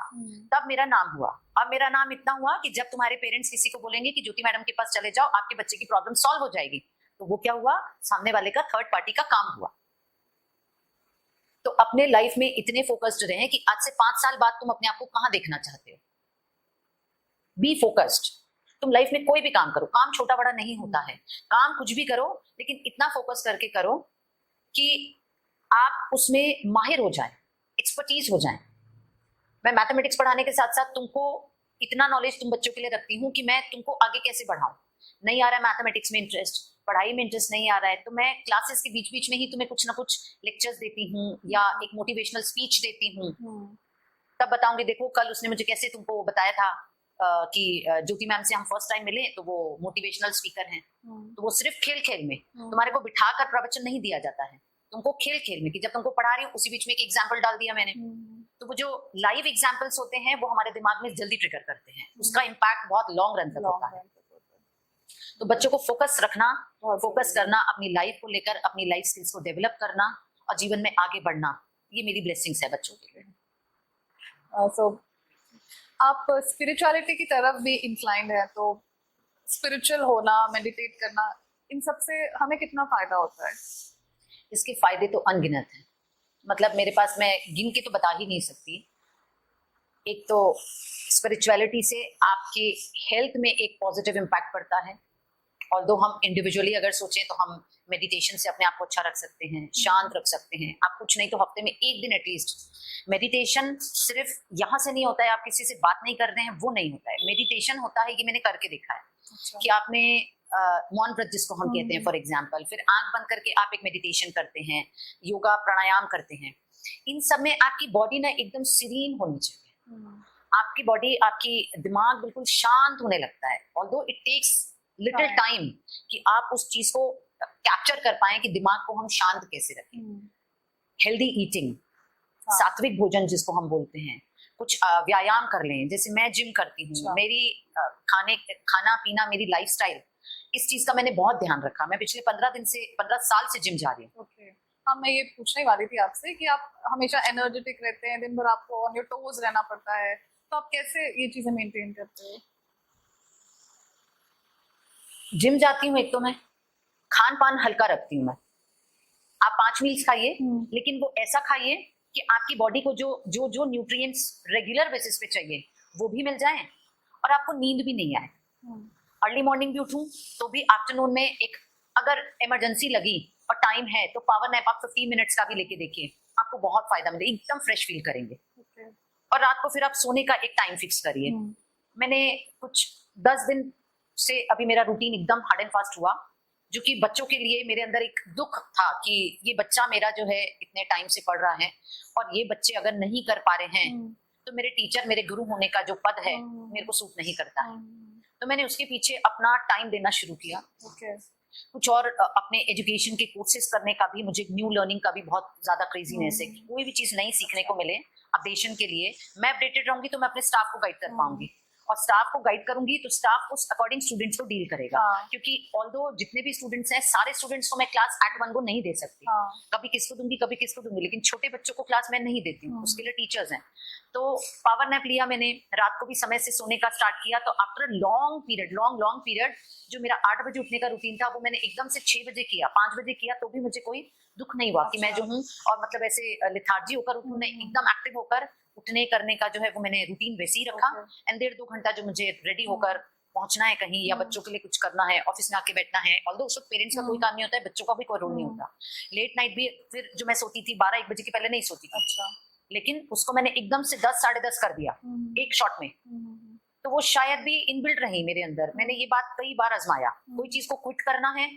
तब मेरा नाम हुआ। अब मेरा नाम इतना हुआ कि जब तुम्हारे पेरेंट्स किसी को बोलेंगे कि ज्योति मैडम के पास चले जाओ, आपके बच्चे की प्रॉब्लम सॉल्व हो जाएगी, तो वो क्या हुआ? सामने वाले का थर्ड पार्टी का काम हुआ। तो अपने लाइफ में इतने फोकस्ड रहें कि आज से 5 साल बाद तुम अपने आप को कहां देखना चाहते हो। Be focused. तुम लाइफ में कोई भी काम करो, काम छोटा बड़ा नहीं होता है, काम कुछ भी करो, लेकिन इतना फोकस करके करो कि आप उसमें माहिर हो जाए, एक्सपर्टीज हो जाए। मैं मैथमेटिक्स पढ़ाने के साथ साथ तुमको इतना नॉलेज तुम बच्चों के लिए रखती हूँ कि मैं तुमको आगे कैसे बढ़ाऊं। नहीं आ रहा है मैथमेटिक्स में इंटरेस्ट, पढ़ाई में इंटरेस्ट नहीं आ रहा है, तो मैं क्लासेस के बीच बीच में ही तुम्हें कुछ ना कुछ लेक्चर्स देती हूँ या एक मोटिवेशनल स्पीच देती हूँ। तब बताऊंगी, देखो कल उसने मुझे कैसे तुमको बताया था कि ज्योति मैम से हम फर्स्ट टाइम मिले, तो वो मोटिवेशनल स्पीकर हैं। तो वो सिर्फ खेल खेल में, तुम्हारे को बिठाकर प्रवचन नहीं दिया जाता है, तुमको खेल खेल में, कि जब तुमको पढ़ा रही हूँ उसी बीच में एक एग्जाम्पल डाल दिया मैंने। तो वो जो लाइव एग्जाम्पल्स होते हैं वो हमारे दिमाग में जल्दी ट्रिगर करते हैं, उसका इम्पैक्ट बहुत लॉन्ग रन तक होता है। तो बच्चों को फोकस रखना, फोकस करना, अपनी लाइफ को लेकर अपनी लाइफ स्किल्स को डेवलप करना और जीवन में आगे बढ़ना, ये मेरी ब्लेसिंग्स है बच्चों के लिए। सो आप स्पिरिचुअलिटी की तरफ भी इंक्लाइंड है, तो स्पिरिचुअल होना, मेडिटेट करना, इन सब से हमें कितना फायदा होता है? इसके फायदे तो अनगिनत हैं, मतलब मेरे पास, मैं गिन के तो बता ही नहीं सकती। एक तो स्पिरिचुअलिटी से आपके हेल्थ में एक पॉजिटिव इम्पैक्ट पड़ता है। ऑल्दो हम इंडिविजुअली अगर सोचें तो हम मेडिटेशन से अपने आप को अच्छा रख सकते हैं, शांत रख सकते हैं। आप कुछ नहीं तो हफ्ते में 1 दिन एटलीस्ट मेडिटेशन, सिर्फ यहाँ से नहीं होता है, आप किसी से बात नहीं कर रहे हैं, वो नहीं होता है। मेडिटेशन होता है, ये मैंने करके देखा है। अच्छा। कि आपने मौन व्रत जिसको हम कहते हैं फॉर एग्जाम्पल, फिर आंख बंद करके आप एक मेडिटेशन करते हैं, योगा प्राणायाम करते हैं, इन सब में आपकी बॉडी ना एकदम सीरीन होनी चाहिए। आपकी बॉडी, आपकी दिमाग बिल्कुल शांत होने लगता है। Although it takes little time कि आप उस चीज को कैप्चर कर पाए कि दिमाग को हम शांत कैसे रखें। हेल्दी ईटिंग, सात्विक भोजन जिसको हम बोलते हैं, कुछ व्यायाम कर लें, जैसे मैं जिम करती हूँ, मेरी खाना पीना, मेरी लाइफस्टाइल, इस चीज का मैंने बहुत ध्यान रखा। मैं पिछले 15 साल से जिम जा रही हूँ। हाँ, मैं ये पूछने वाली थी आपसे कि आप हमेशा एनर्जेटिक रहते हैं, दिन भर आपको ऑन योर टोज रहना पड़ता है, तो आप कैसे ये चीजें मेंटेन करते हो? जिम जाती हूँ, एक तो मैं खान पान हल्का रखती हूँ। मैं, आप 5 मील्स खाइए, लेकिन वो ऐसा खाइए कि आपकी बॉडी को जो न्यूट्रिएंट्स रेगुलर बेसिस पे चाहिए वो भी मिल जाए और आपको नींद भी नहीं आए। अर्ली मॉर्निंग भी उठूं तो भी आफ्टरनून में एक, अगर इमरजेंसी लगी और टाइम है तो पावर नैप आप 15 मिनट्स का भी लेके देखिए, आपको बहुत फायदा मिलेगा, एकदम फ्रेश फील करेंगे। और रात को फिर आप सोने का एक टाइम फिक्स करिए। मैंने कुछ 10 दिन से अभी मेरा रूटीन एकदम हार्ड एंड फास्ट हुआ, जो कि बच्चों के लिए मेरे अंदर एक दुख था कि ये बच्चा मेरा जो है इतने टाइम से पढ़ रहा है और ये बच्चे अगर नहीं कर पा रहे हैं तो मेरे टीचर, मेरे गुरु होने का जो पद है मेरे को सूट नहीं करता है। तो मैंने उसके पीछे अपना टाइम देना शुरू किया। कुछ और अपने एजुकेशन के कोर्सेज करने का भी, मुझे न्यू लर्निंग का भी बहुत ज्यादा क्रेजीनेस है। कोई भी चीज नई सीखने को मिले अपडेशन के लिए, मैं अपडेटेड रहूंगी तो मैं अपने स्टाफ को गाइड कर पाऊंगी, और स्टाफ को गाइड करूंगी तो स्टाफ उस अकॉर्डिंग स्टूडेंट्स को डील करेगा। क्योंकि ऑल्दो जितने भी स्टूडेंट्स हैं, सारे स्टूडेंट्स को मैं क्लास एट वन को नहीं दे सकती। कभी किसको दूंगी, कभी किसको दूंगी, लेकिन छोटे बच्चों को क्लास मैं नहीं देती हूँ, उसके लिए टीचर्स हैं। तो पावर नैप लिया मैंने, रात को भी समय से सोने का स्टार्ट किया। तो आफ्टर लॉन्ग पीरियड जो मेरा 8 बजे उठने का रूटीन था वो मैंने एकदम से 6 बजे किया, 5 बजे किया, तो भी मुझे कोई दुख नहीं हुआ कि मैं जो हूँ, और मतलब ऐसे लिथार्जी होकर उठूं, एकदम एक्टिव होकर उठने करने का जो है वो मैंने रूटीन वैसे ही रखा। एंड 1.5-2 घंटा जो मुझे रेडी होकर पहुंचना है कहीं या बच्चों के लिए कुछ करना है, ऑफिस में आके बैठना है, ऑल्दो उस वक्त पेरेंट्स का कोई काम नहीं होता है, बच्चों का भी कोई रोल नहीं होता। लेट नाइट भी फिर जो मैं सोती थी 12-1 बजे के पहले नहीं सोती थी। अच्छा। लेकिन उसको मैंने एकदम से 10 साढ़े 10 कर दिया एक शॉट में। तो वो शायद भी इनबिल्ट रही मेरे अंदर। मैंने ये बात कई बार आजमाया, कोई चीज को क्विट करना है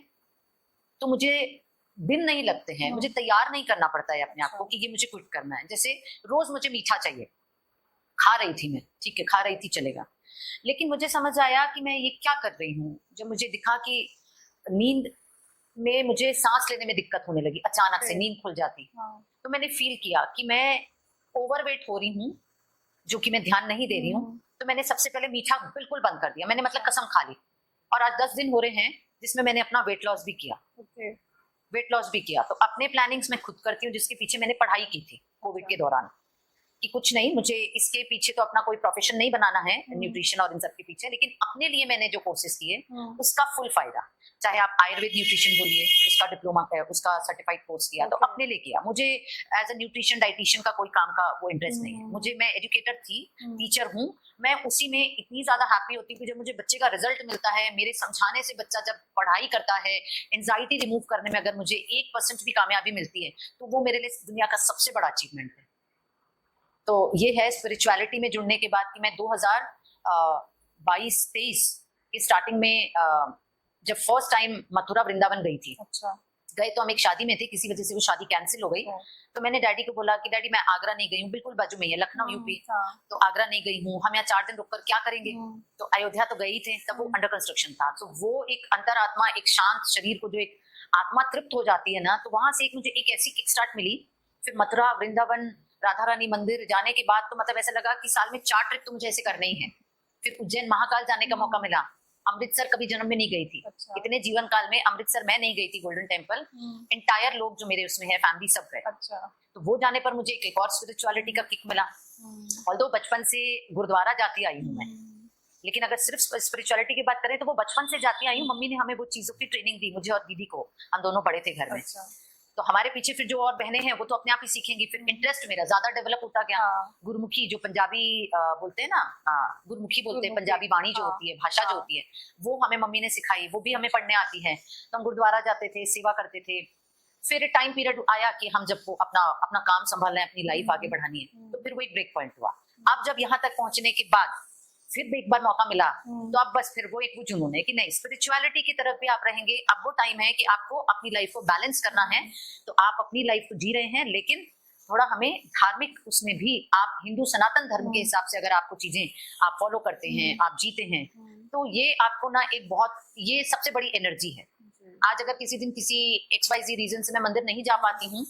तो मुझे दिन नहीं लगते हैं, मुझे तैयार नहीं करना पड़ता है अपने आप को कि ये मुझे क्विट करना है। जैसे रोज मुझे मीठा चाहिए, खा रही थी मैं, ठीक है खा रही थी चलेगा, लेकिन मुझे समझ आया कि मैं ये क्या कर रही हूँ। जब मुझे दिखा कि नींद में मुझे सांस लेने में दिक्कत होने लगी, अचानक से नींद खुल जाती, तो मैंने फील किया कि मैं ओवरवेट हो रही हूँ, जो कि मैं ध्यान नहीं दे रही हूँ। तो मैंने सबसे पहले मीठा बिल्कुल बंद कर दिया, मैंने मतलब कसम खा ली। और आज 10 दिन हो रहे हैं जिसमें मैंने अपना वेट लॉस भी किया। वेट लॉस भी किया। तो अपने प्लानिंग्स मैं खुद करती हूँ, जिसके पीछे मैंने पढ़ाई की थी कोविड के दौरान, कि कुछ नहीं, मुझे इसके पीछे तो अपना कोई प्रोफेशन नहीं बनाना है न्यूट्रिशन और इन सब के पीछे, लेकिन अपने लिए मैंने जो कोर्सेज किए उसका फुल फायदा, चाहे आप आयुर्वेद न्यूट्रिशन बोलिए, उसका डिप्लोमा, उसका सर्टिफाइड कोर्स किया, तो अपने लिए किया। मुझे एज अ न्यूट्रिशन डाइटिशियन का कोई काम का वो इंटरेस्ट नहीं है मुझे। मैं एजुकेटर थी, टीचर हूँ, मैं उसी में इतनी ज्यादा हैप्पी होती हूँ कि जब मुझे बच्चे का रिजल्ट मिलता है, मेरे समझाने से बच्चा जब पढ़ाई करता है, एंजाइटी रिमूव करने में अगर मुझे 1% भी कामयाबी मिलती है तो वो मेरे लिए दुनिया का सबसे बड़ा अचीवमेंट है। तो ये है स्पिरिचुअलिटी में जुड़ने के बाद कि मैं 2022-23 की स्टार्टिंग में जब फर्स्ट टाइम मथुरा वृंदावन गई थी। अच्छा। गए तो हम एक शादी में थे, किसी वजह से वो शादी कैंसिल हो गई। तो मैंने डैडी को बोला कि डैडी मैं आगरा नहीं गई हूँ, बिल्कुल बाजू में है लखनऊ यूपी, तो आगरा नहीं गई हूँ, हम यहाँ 4 दिन रुककर क्या करेंगे। तो अयोध्या तो गई थे, तब वो अंडर कंस्ट्रक्शन था। तो वो एक अंतरात्मा, एक शांत शरीर को जो एक आत्मा तृप्त हो जाती है ना, तो वहां से एक मुझे एक ऐसी किक स्टार्ट मिली। फिर मथुरा वृंदावन राधा रानी मंदिर जाने के बाद तो मतलब ऐसा लगा कि साल में 4 ट्रिप तो मुझे ऐसे करने ही है। फिर उज्जैन महाकाल जाने का मौका मिला। अमृतसर कभी जन्म में नहीं गई थी। अच्छा। इतने जीवन काल में अमृतसर मैं नहीं गई थी, गोल्डन टेम्पल। एंटायर लोग जो मेरे उसमें है फैमिली सब गए। अच्छा। तो वो जाने पर मुझे एक और स्पिरिचुअलिटी का किक मिला। ऑल्दो बचपन से गुरुद्वारा जाती आई हूँ मैं, लेकिन अगर सिर्फ स्पिरिचुअलिटी की बात करें तो वो बचपन से जाती आई हूँ। मम्मी ने हमें वो चीजों की ट्रेनिंग दी, मुझे और दीदी को, हम दोनों बड़े थे घर में। अच्छा। तो हमारे पीछे फिर जो और बहनें हैं वो तो अपने आप ही सीखेंगी। फिर इंटरेस्ट मेरा ज्यादा डेवलप होता गया। गुरुमुखी जो पंजाबी बोलते हैं ना, गुरुमुखी बोलते हैं, पंजाबी वाणी जो होती है, भाषा जो होती है, वो हमें मम्मी ने सिखाई, वो भी हमें पढ़ने आती है। तो हम गुरुद्वारा जाते थे, सेवा करते थे। फिर टाइम पीरियड आया कि हम जब वो अपना काम संभालना है, अपनी लाइफ आगे बढ़ानी है, तो फिर वो एक ब्रेक पॉइंट हुआ। अब जब यहाँ तक पहुंचने के बाद फिर भी एक बार मौका मिला, तो अब बस फिर वो एक वो जुनून है कि नहीं, स्पिरिचुअलिटी की तरफ भी आप रहेंगे। अब वो टाइम है कि आपको अपनी लाइफ को बैलेंस करना है। तो आप अपनी लाइफ को जी रहे हैं, लेकिन थोड़ा हमें धार्मिक उसमें भी, आप हिंदू सनातन धर्म के हिसाब से अगर आपको चीजें आप फॉलो करते हैं, आप जीते हैं, तो ये आपको ना एक बहुत, ये सबसे बड़ी एनर्जी है। आज अगर किसी दिन किसी XYZ रीजन से मैं मंदिर नहीं जा पाती हूँ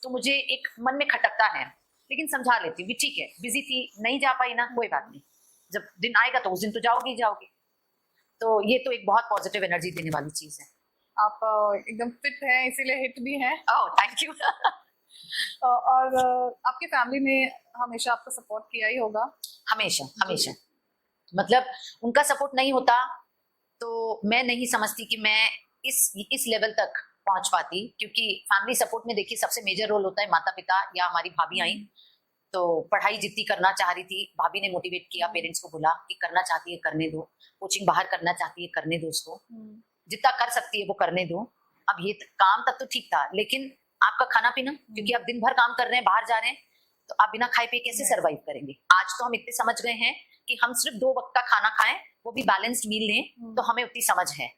तो मुझे एक मन में खटकता है, लेकिन समझा लेती हूँ कि ठीक है, बिजी थी, नहीं जा पाई ना, कोई बात नहीं, जब दिन आएगा तो उस दिन तो जाओगे ही जाओगे। तो ये तो एक बहुत पॉजिटिव एनर्जी देने वाली चीज है। आप एकदम फिट हैं, इसीलिए हिट भी हैं। Oh thank you. और आपकी फैमिली ने हमेशा आपको सपोर्ट किया ही होगा? हमेशा हमेशा, मतलब उनका सपोर्ट नहीं होता तो मैं नहीं समझती कि मैं इस लेवल तक पहुंच पाती, क्योंकि फैमिली सपोर्ट में देखिए सबसे मेजर रोल होता है माता पिता या हमारी भाभी आई। तो पढ़ाई जितनी करना चाह रही थी, भाभी ने मोटिवेट किया, पेरेंट्स को बोला कि करना चाहती है करने दो, कोचिंग बाहर करना चाहती है करने दो उसको, जितना कर सकती है वो करने दो। अब ये काम तक तो ठीक था, लेकिन आपका खाना पीना, क्योंकि आप दिन भर काम कर रहे हैं, बाहर जा रहे हैं, तो आप बिना खाए पिए कैसे सरवाइव करेंगे। आज तो हम इतने समझ गए हैं कि हम सिर्फ 2 वक्त का खाना खाएं, वो भी बैलेंस्ड मील लें, तो हमें उतनी समझ है।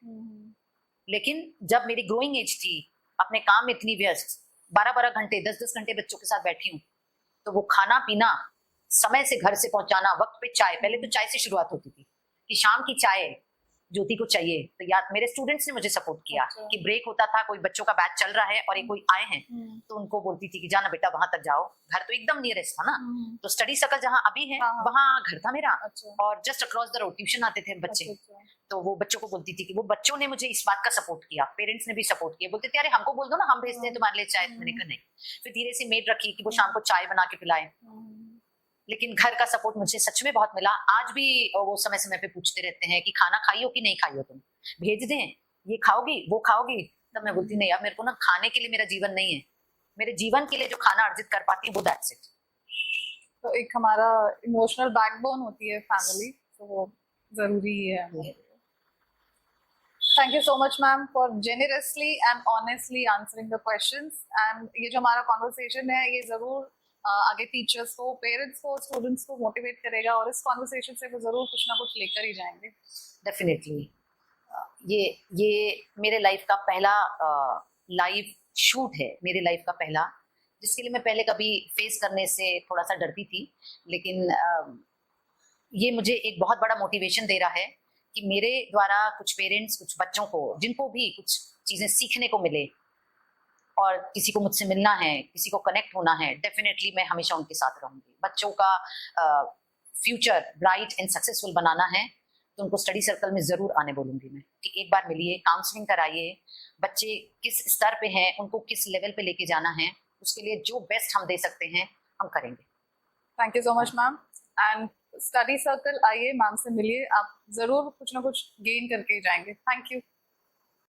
लेकिन जब मेरी ग्रोइंग एज थी, अपने काम में इतनी व्यस्त, 12-12 घंटे 10-10 घंटे बच्चों के साथ बैठी हूँ, तो वो खाना पीना, समय से घर से पहुंचाना, वक्त पे चाय, पहले तो चाय से शुरुआत होती थी कि शाम की चाय ज्योति को चाहिए। तो याद मेरे स्टूडेंट्स ने मुझे सपोर्ट किया। अच्छा। कि ब्रेक होता था, कोई बच्चों का बैच चल रहा है और एक कोई आए हैं, तो उनको बोलती थी कि जाना बेटा वहां तक जाओ, घर तो एकदम नियरेस्ट था ना, तो स्टडी सर्कल जहाँ अभी है वहाँ घर था मेरा। अच्छा। और just across the road tuition आते थे बच्चे। अच्छा। तो वो बच्चों को बोलती थी कि वो बच्चों ने मुझे इस बात का सपोर्ट किया, पेरेंट्स ने भी सपोर्ट किया, बोलते थे अरे हमको बोल दो ना, हम भेजते हैं तुम्हारे लिए चाय। मैंने कहा नहीं। फिर धीरे से मेड रखी कि वो शाम को चाय बना के पिलाए। लेकिन घर का सपोर्ट मुझे सच में बहुत मिला। आज भी वो समय समय पे पूछते रहते हैं कि खाना खाई हो कि नहीं खाई हो, तुम भेज दें, ये खाओगी वो खाओगी। तब मैं बोलती नहीं यार, मेरे को ना खाने के लिए मेरा जीवन नहीं है, मेरे जीवन के लिए जो खाना अर्जित कर पाती हूँ वो दैट्स इट। तो एक हमारा इमोशनल बैकबोन होती है फैमिली, तो जरूरी है। Thank you so much, ma'am, for generously and honestly answering the questions. And ये जो हमारा conversation है, ये जरूर आगे teachers को, parents को, students को motivate करेगा, और इस conversation से वो जरूर कुछ ना कुछ लेकर ही जाएंगे। Definitely. ये मेरे लाइफ का पहला लाइव शूट है, मेरे लाइफ का पहला, जिसके लिए मैं पहले कभी फेस करने से थोड़ा सा डरती थी, लेकिन ये मुझे एक बहुत बड़ा मोटिवेशन दे रहा है कि मेरे द्वारा कुछ पेरेंट्स, कुछ बच्चों को, जिनको भी कुछ चीज़ें सीखने को मिले, और किसी को मुझसे मिलना है, किसी को कनेक्ट होना है, डेफिनेटली मैं हमेशा उनके साथ रहूँगी। बच्चों का फ्यूचर ब्राइट एंड सक्सेसफुल बनाना है तो उनको स्टडी सर्कल में ज़रूर आने बोलूँगी मैं कि एक बार मिलिए, काउंसलिंग कराइए, बच्चे किस स्तर पे हैं, उनको किस लेवल पे लेके जाना है, उसके लिए जो बेस्ट हम दे सकते हैं हम करेंगे। Thank you so much ma'am. And study circle आइए, मैम से मिलिए, आप जरूर कुछ ना कुछ गेन करके ही जाएंगे। Thank you.